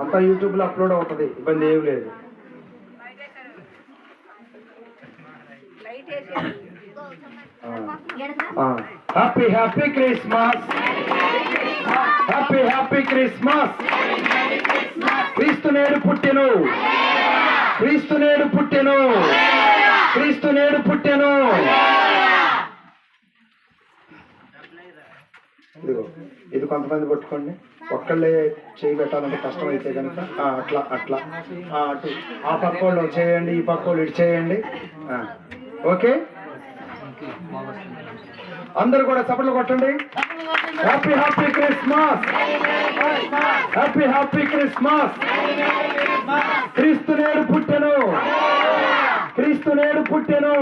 అంతా యూట్యూబ్లో అప్లోడ్ అవుతుంది, ఇబ్బంది ఏం లేదు. Happy happy Christmas, happy happy Christmas. క్రీస్తు నేడు పుట్టెను, క్రీస్తు నేడు పుట్టెను, క్రీస్తు నేడు పుట్టెను. ఇదిగో ఇది కొంతమంది పట్టుకోండి, ఒక్కళ్ళే చేయి పెట్టాలంటే కష్టం అయితే కనుక అట్లా అట్లా అటు ఆ పక్క వాళ్ళు చేయండి, ఈ పక్క వాళ్ళు ఇటు చేయండి. ఓకే, అందరు కూడా చప్పట్లు కొట్టండి. Happy happy Christmas, happy happy Christmas. క్రీస్తు నేడు పుట్టెను, క్రీస్తు నేడు పుట్టెను,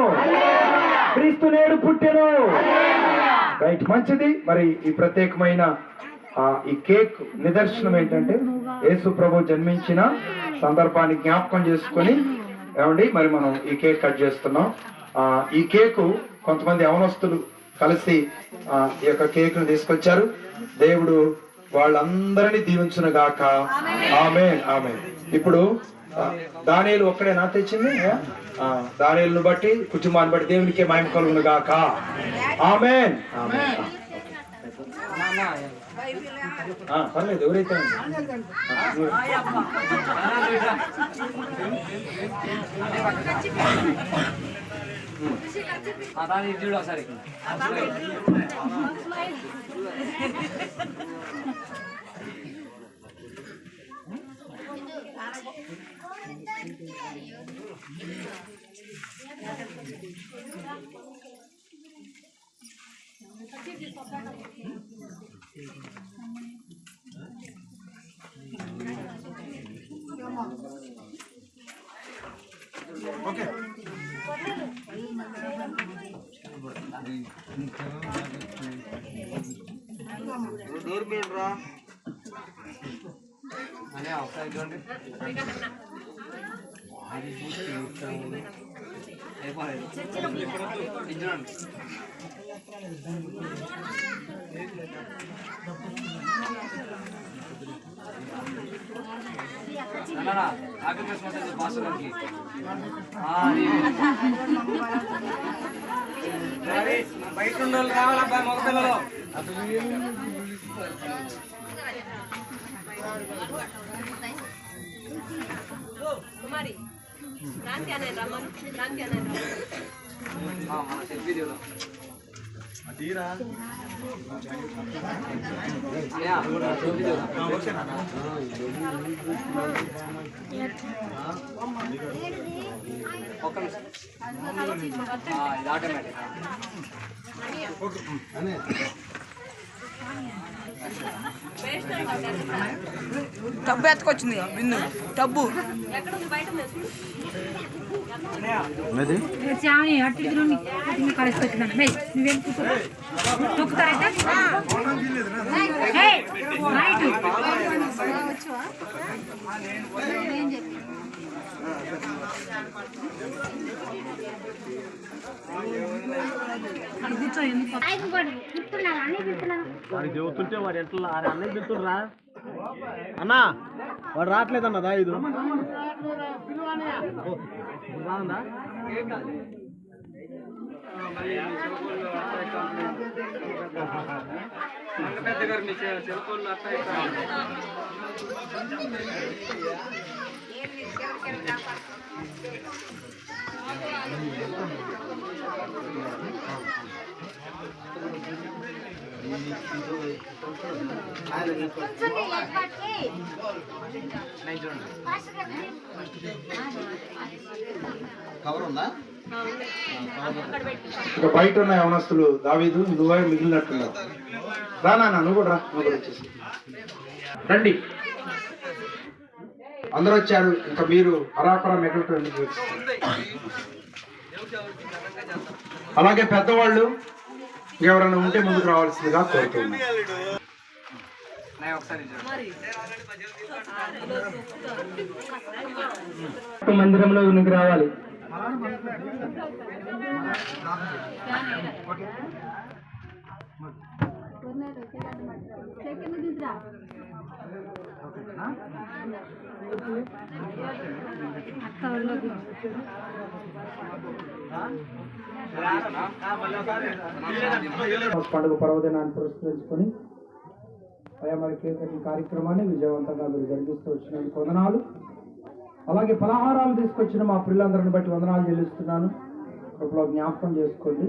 క్రీస్తు నేడు పుట్టెను. రైట్, మంచిది. మరి ఈ ప్రత్యేకమైన ఈ కేక్ నిదర్శనం ఏంటంటే యేసు ప్రభు జన్మించిన సందర్భాన్ని జ్ఞాపకం చేసుకొని ఏమండి మరి మనం ఈ కేక్ కట్ చేస్తున్నాం. ఈ కేకు కొంతమంది యవనస్తులు కలిసి ఈ యొక్క కేక్ ను తీసుకొచ్చారు. దేవుడు వాళ్ళందరినీ దీవించును గాక. ఆమేన్, ఆమేన్. ఇప్పుడు దానియేలు ఒక్కడేనా తెచ్చింది? దానియేలును బట్టి కుటుంబాన్ని బట్టి దేవునికే మహిమ కలుగును గాక. ఆమేన్, ఆమేన్. పర్లేదు, ఎవరైతే సరే ఓకే. డోర్ రా అనే ఒకసారి చూడండి. హ్యాపీ క్రిస్మస్ అండి పాస్టర్ గారికి. బయట ఉన్న వాళ్ళు కావాలబ్బాయి, మగ పిల్లలు. ఒక్క నిమిషం, ఇది ఆటోమేటిక్. టబ్బు ఎత్తుకొచ్చింది, బిందు టబ్బు వాడికి చెబుతుంటే వాడు ఎట్లా అన్నయ్య చెప్తుర్రా అన్నా, వాడు రావట్లేదన్నదా ఇది బాగుందా? పెద్ద గారు మీ సెల్ ఫోన్ కవర్ ఉందా? ఇక బయట ఉన్న యవనస్తులు దావీదు నువ్వే మిగిలినట్టున్నావు. రా నాన్న, నువ్వు కూడా రా, నువ్వు కూడా వచ్చేసి రండి. అందరూ వచ్చారు, ఇంకా మీరు అరాపరా మిగలటండి. అలాగే పెద్దవాళ్ళు ఎవరైనా ఉంటే ముందుకు రావాల్సిందిగా కోరుతున్నాను. మందిరంలో నువ్వు రావాలి. ఓకేనా? పండుగ పర్వదినాన్ని పురస్కరించుకొని అయా మరి కేక్ కటింగ్ కార్యక్రమాన్ని విజయవంతంగా మీరు జరిగిస్తూ వచ్చినందుకు వందనాలు. అలాగే పలహారాలు తీసుకొచ్చిన మా పిల్లలందరిని బట్టి వందనాలు చెల్లిస్తున్నాను. కృపలో జ్ఞాపకం చేసుకోండి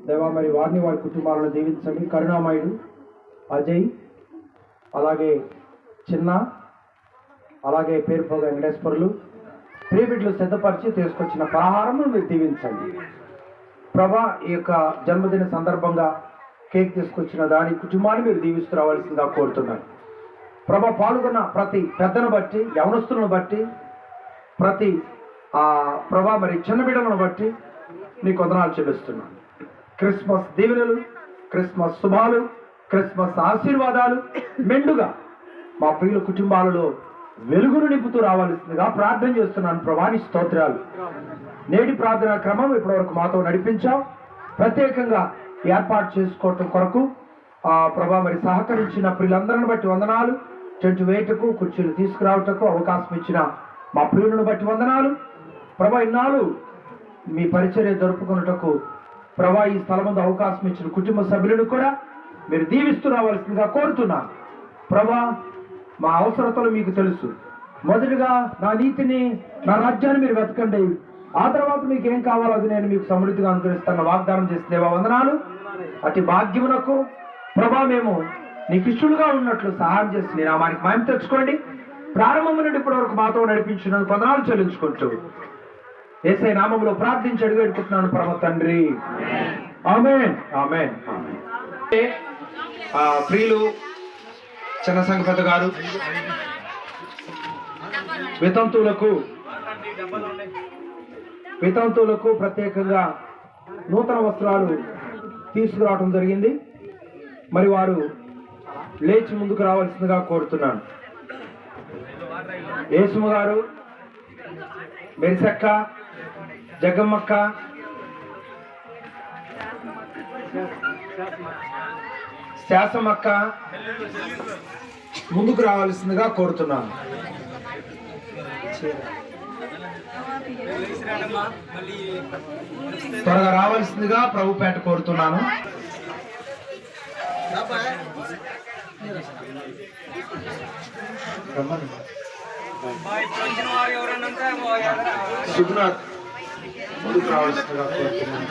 దేవా. మరి వారిని వారి కుటుంబాలను దీవించండి. కరుణామయుడు అజయ్, అలాగే చిన్న, అలాగే పేరుపోగ వెంకటేశ్వరులు ప్రియబిడ్డలు సిద్ధపరిచి తీసుకొచ్చిన పలహారమును మీరు దీవించండి ప్రభా. ఈ యొక్క జన్మదిన సందర్భంగా కేక్ తీసుకొచ్చిన దాని కుటుంబాన్ని మీరు దీవిస్తూ రావాల్సిందిగా కోరుతున్నాను ప్రభా. పాల్గొన్న ప్రతి పెద్దను బట్టి, యవనస్తులను బట్టి, ప్రతి ప్రభా మరి చిన్న బిడ్డలను బట్టి నీకు వందనాలు చెల్లిస్తున్నాను. క్రిస్మస్ దీవెనలు, క్రిస్మస్ శుభాలు, క్రిస్మస్ ఆశీర్వాదాలు మెండుగా మా ప్రియుల కుటుంబాలలో వెలుగును నింపుతూ రావాల్సిందిగా ప్రార్థన చేస్తున్నాను ప్రభా. నీ స్తోత్రాలు. నేటి ప్రార్థనా క్రమం ఇప్పటివరకు మాతో నడిపించాం. ప్రత్యేకంగా ఏర్పాటు చేసుకోవటం కొరకు ప్రభా మరి సహకరించిన ప్రియులందరిని బట్టి వందనాలు. టెంట్ వేయటకు, కుర్చీలు తీసుకురావటకు అవకాశం ఇచ్చిన మా ప్రియులను బట్టి వందనాలు ప్రభా. ఇన్నాళ్ళు మీ పరిచర్య జరుపుకున్నటకు ప్రభా ఈ స్థలం ముందు అవకాశం ఇచ్చిన కుటుంబ సభ్యులను కూడా మీరు దీవిస్తూ రావాల్సిందిగా కోరుతున్నాను ప్రభా. మా అవసరతలు మీకు తెలుసు. మొదటిగా నా నీతిని, నా రాజ్యాన్ని మీరు వెతకండి, ఆ తర్వాత మీకు ఏం కావాలో అది నేను మీకు సమృద్ధిగా అనుగ్రహిస్తాను వాగ్దానం చేసిన దేవా వందనాలు. అటు భాగ్యమునకు ప్రభా మేము నీకు ఇష్టలుగా ఉన్నట్లు సహాయం చేసి నీ నామానికి మహిమ తెచ్చుకోండి. ప్రారంభం నుండి ఇప్పటి వరకు మాతో నడిపించినందుకు వందనాలు చెల్లించుకుంటూ యేసయ్య నామములో ప్రార్థించి అడిగి పెట్టుకుంటున్నాను పరమ తండ్రి. ఆమేన్, ఆమేన్, ఆమేన్. ప్రియులు చిన్న సంఘపత గారు వితంతువులకు ప్రత్యేకంగా నూతన వస్త్రాలు తీసుకురావడం జరిగింది. మరి వారు లేచి ముందుకు రావాల్సిందిగా కోరుతున్నాను. యేసుమ గారు, మెరిసక్క, జగమ్మక్క, శాసమక్క ముందుకు రావాల్సిందిగా కోరుతున్నాను. త్వరగా రావాల్సిందిగా ప్రభుపేట కోరుతున్నాను. సుగుణాథ్ ముందుకు రావాల్సిందిగా కోరుతున్నాను.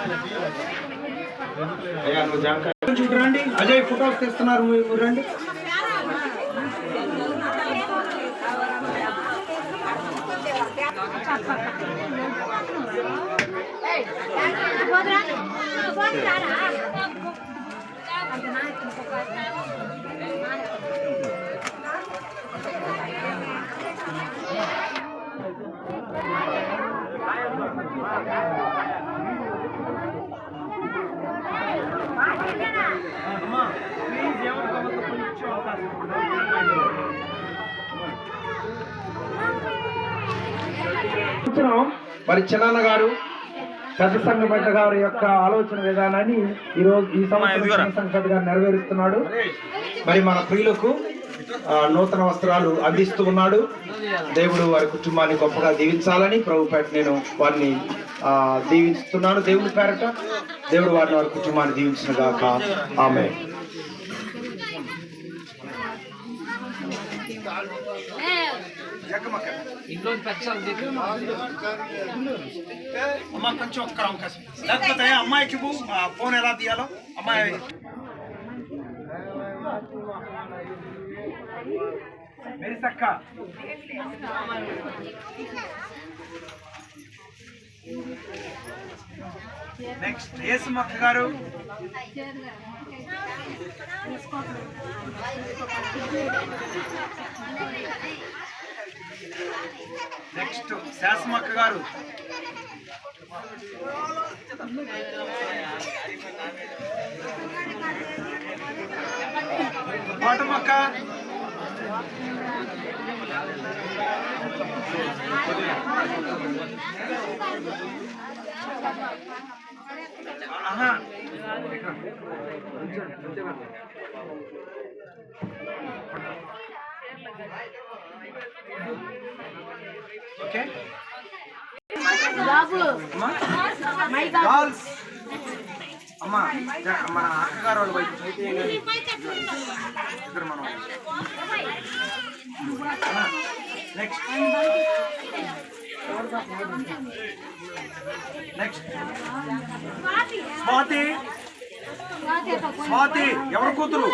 అయ్యా నువ్వు జాంకాయ చూడండి. అజయ్ ఫోటోస్ తెస్తున్నారు, మీరు రండి. మరి చిన్న గారు పెద్ద సంఘపేట గారి యొక్క ఆలోచన విధానాన్ని ఈ సంవత్సరం సంఘపేట గారు నెరవేరుస్తున్నాడు. మరి మన ప్రియులకు నూతన వస్త్రాలు అందిస్తూ ఉన్నాడు. దేవుడు వారి కుటుంబాన్ని గొప్పగా దీవించాలని ప్రభుపేట నేను వారిని దీవిస్తున్నాను. దేవుడి పేరట దేవుడు వారిని వారి కుటుంబాన్ని దీవించిన గాక. ఆమేన్. అమ్మ కొంచెం ఒక్క అవకాశం లేకపోతే అమ్మాయికి ఫోన్ ఎలా తీయాలో అమ్మాయి మెరిసక్క, నెక్స్ట్ యేసుమక్క గారు, నెక్స్ట్ శాసమక్క గారు, పాటమక్క, ఓకే గర్ల్స్ అమ్మా మన అక్కగారు వాళ్ళ వైపు ఇద్దరు మనం నెక్స్ట్ స్వాతి స్వాతి ఎవరు కూతురు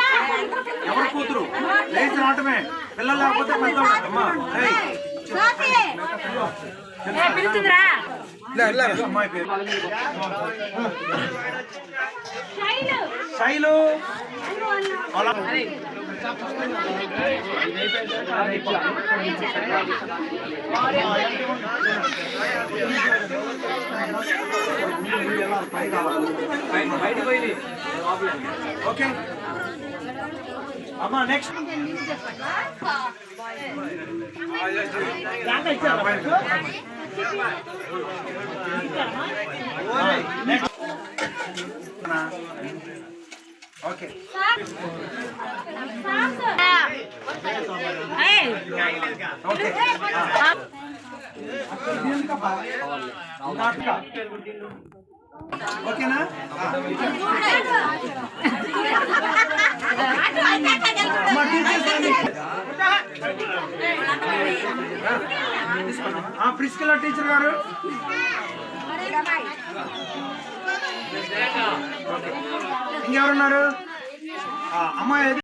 లేచి రావటమే పిల్లలు లేకపోతే పెద్దవాడు అమ్మా అమ్మాయి పేరు శైలు ఓకే అమ్మా నెక్స్ట్ ఓకే ఓకేనా ప్రిస్కిలా టీచర్ గారు ఇంకెవరున్నారు అమ్మాయి